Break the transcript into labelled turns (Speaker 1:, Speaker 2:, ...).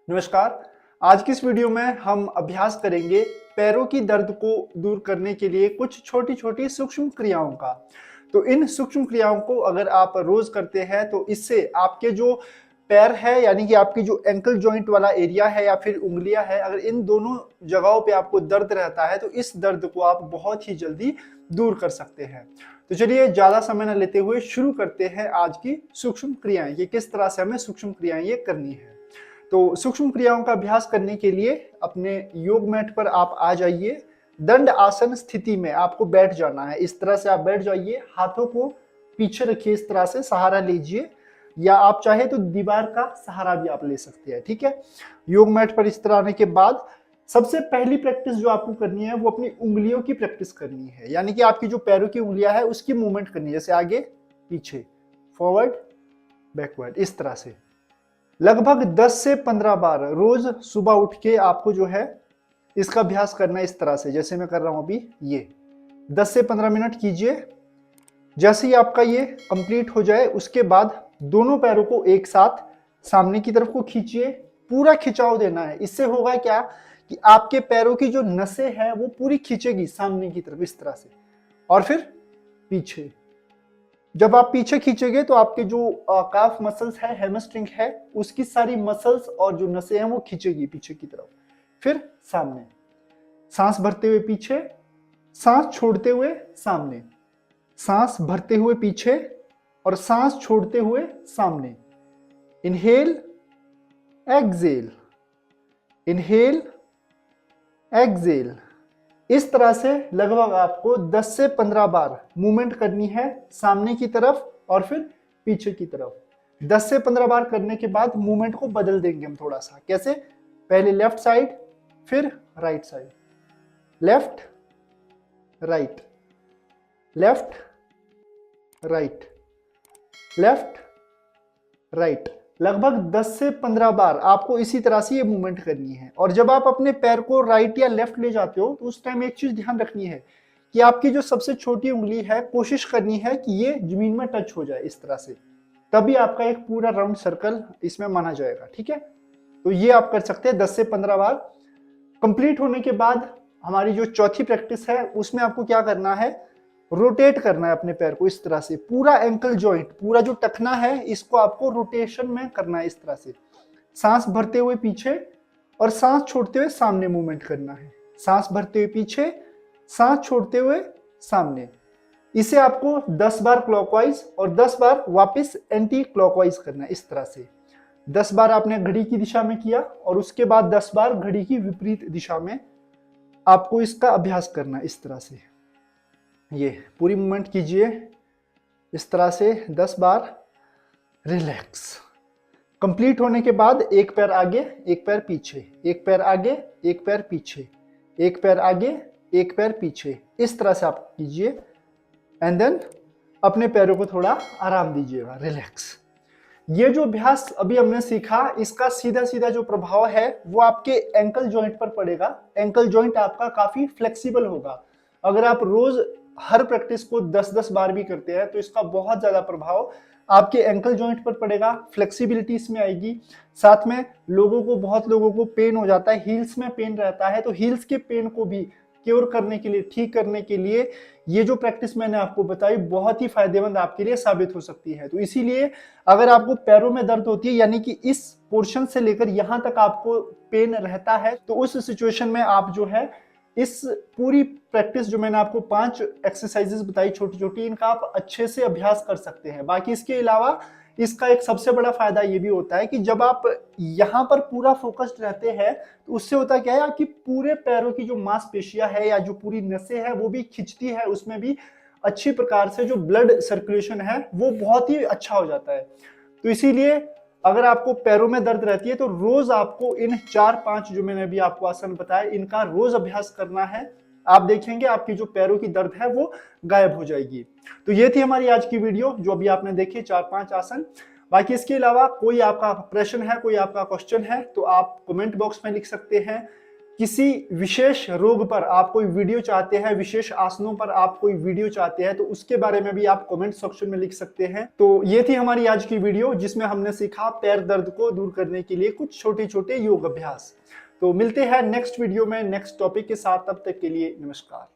Speaker 1: नमस्कार। आज की इस वीडियो में हम अभ्यास करेंगे पैरों की दर्द को दूर करने के लिए कुछ छोटी छोटी सूक्ष्म क्रियाओं का। तो इन सूक्ष्म क्रियाओं को अगर आप रोज करते हैं तो इससे आपके जो पैर है यानी कि आपकी जो एंकल जॉइंट वाला एरिया है या फिर उंगलियां है, अगर इन दोनों जगहों पे आपको दर्द रहता है तो इस दर्द को आप बहुत ही जल्दी दूर कर सकते हैं। तो चलिए ज्यादा समय न लेते हुए शुरू करते हैं आज की सूक्ष्म क्रियाएं। ये किस तरह से हमें सूक्ष्म क्रियाएं ये करनी है। तो सूक्ष्म क्रियाओं का अभ्यास करने के लिए अपने योग मैट पर आप आ जाइए। दंड आसन स्थिति में आपको बैठ जाना है। इस तरह से आप बैठ जाइए, हाथों को पीछे रखिए, इस तरह से सहारा लीजिए, या आप चाहे तो दीवार का सहारा भी आप ले सकते हैं। ठीक है। योग मैट पर इस तरह आने के बाद सबसे पहली प्रैक्टिस जो आपको करनी है वो अपनी उंगलियों की प्रैक्टिस करनी है, यानी कि आपकी जो पैरों की उंगलियां है उसकी मूवमेंट करनी है, जैसे आगे पीछे, फॉरवर्ड बैकवर्ड, इस तरह से लगभग 10 से 15 बार रोज सुबह उठ के आपको जो है इसका अभ्यास करना है। इस तरह से जैसे मैं कर रहा हूं अभी, ये 10 से 15 मिनट कीजिए। जैसे ही आपका ये कंप्लीट हो जाए उसके बाद दोनों पैरों को एक साथ सामने की तरफ को खींचिए, पूरा खिंचाव देना है। इससे होगा क्या कि आपके पैरों की जो नसें हैं वो पूरी खींचेगी सामने की तरफ, इस तरह से, और फिर पीछे। जब आप पीछे खींचेंगे तो आपके जो काफ मसल्स है, हैमस्ट्रिंग है, उसकी सारी मसल्स और जो नसें हैं वो खींचेगी पीछे की तरफ। फिर सामने, सांस भरते हुए पीछे, सांस छोड़ते हुए सामने, सांस भरते हुए पीछे और सांस छोड़ते हुए सामने। Inhale, exhale, inhale, exhale. इस तरह से लगभग आपको 10 से 15 बार मूवमेंट करनी है, सामने की तरफ और फिर पीछे की तरफ। 10 से 15 बार करने के बाद मूवमेंट को बदल देंगे हम थोड़ा सा। कैसे? पहले लेफ्ट साइड, फिर right side, left right, left right, left right. लगभग 10 से 15 बार आपको इसी तरह से ये मूवमेंट करनी है। और जब आप अपने पैर को राइट या लेफ्ट ले जाते हो तो उस टाइम एक चीज ध्यान रखनी है कि आपकी जो सबसे छोटी उंगली है, कोशिश करनी है कि ये जमीन में टच हो जाए, इस तरह से, तभी आपका एक पूरा राउंड सर्कल इसमें माना जाएगा। ठीक है। तो ये आप कर सकते हैं 10 से 15 बार। कंप्लीट होने के बाद हमारी जो चौथी प्रैक्टिस है उसमें आपको क्या करना है, रोटेट करना है अपने पैर को इस तरह से। पूरा एंकल जॉइंट, पूरा जो टखना है, इसको आपको रोटेशन में करना है इस तरह से। सांस भरते हुए पीछे और सांस छोड़ते हुए सामने मूवमेंट करना है। सांस भरते हुए पीछे, सांस छोड़ते हुए सामने। इसे आपको 10 बार क्लॉकवाइज और 10 बार वापस एंटी क्लॉकवाइज करना है, इस तरह से। 10 बार आपने घड़ी की दिशा में किया और उसके बाद 10 बार घड़ी की विपरीत दिशा में आपको इसका अभ्यास करना है, इस तरह से। ये पूरी मूवमेंट कीजिए इस तरह से 10 बार। रिलैक्स। कंप्लीट होने के बाद एक पैर आगे, एक पैर पीछे, एक पैर आगे, एक पैर पीछे, एक पैर आगे, एक पैर पीछे, इस तरह से आप कीजिए। एंड देन अपने पैरों को थोड़ा आराम दीजिएगा, रिलैक्स। ये जो अभ्यास अभी हमने सीखा, इसका सीधा सीधा जो प्रभाव है वो आपके एंकल जॉइंट पर पड़ेगा। एंकल जॉइंट आपका काफी फ्लेक्सिबल होगा। अगर आप रोज हर प्रैक्टिस को 10-10 बार भी करते हैं तो इसका बहुत ज्यादा प्रभाव आपके एंकल जॉइंट पर पड़ेगा, फ्लेक्सिबिलिटी इसमें आएगी। साथ में बहुत लोगों को पेन हो जाता है, हील्स में पेन रहता है, तो हील्स के पेन को भी क्योर करने के लिए, ठीक करने के लिए ये जो प्रैक्टिस मैंने आपको बताई बहुत ही फायदेमंद आपके लिए साबित हो सकती है। तो इसीलिए अगर आपको पैरों में दर्द होती है, यानी कि इस पोर्शन से लेकर यहां तक आपको पेन रहता है, तो उस सिचुएशन में आप जो है इस पूरी प्रैक्टिस जो मैंने आपको 5 एक्सरसाइजेस बताई छोटी छोटी, इनका आप अच्छे से अभ्यास कर सकते हैं। बाकी इसके अलावा इसका एक सबसे बड़ा फायदा ये भी होता है कि जब आप यहाँ पर पूरा फोकस्ड रहते हैं तो उससे होता क्या है, आपकी पूरे पैरों की जो मांसपेशियां है या जो पूरी नसें हैं वो भी खिंचती है, उसमें भी अच्छी प्रकार से जो ब्लड सर्कुलेशन है वो बहुत ही अच्छा हो जाता है। तो इसीलिए अगर आपको पैरों में दर्द रहती है तो रोज आपको इन 4-5 जो मैंने अभी आपको आसन बताया, इनका रोज अभ्यास करना है। आप देखेंगे आपकी जो पैरों की दर्द है वो गायब हो जाएगी। तो ये थी हमारी आज की वीडियो जो अभी आपने देखी, 4-5 आसन। बाकी इसके अलावा कोई आपका प्रश्न है, कोई आपका क्वेश्चन है तो आप कमेंट बॉक्स में लिख सकते हैं। किसी विशेष रोग पर आप कोई वीडियो चाहते हैं, विशेष आसनों पर आप कोई वीडियो चाहते हैं, तो उसके बारे में भी आप कमेंट सेक्शन में लिख सकते हैं। तो ये थी हमारी आज की वीडियो जिसमें हमने सीखा पैर दर्द को दूर करने के लिए कुछ छोटे छोटे योग अभ्यास। तो मिलते हैं नेक्स्ट वीडियो में नेक्स्ट टॉपिक के साथ, तब तक के लिए नमस्कार।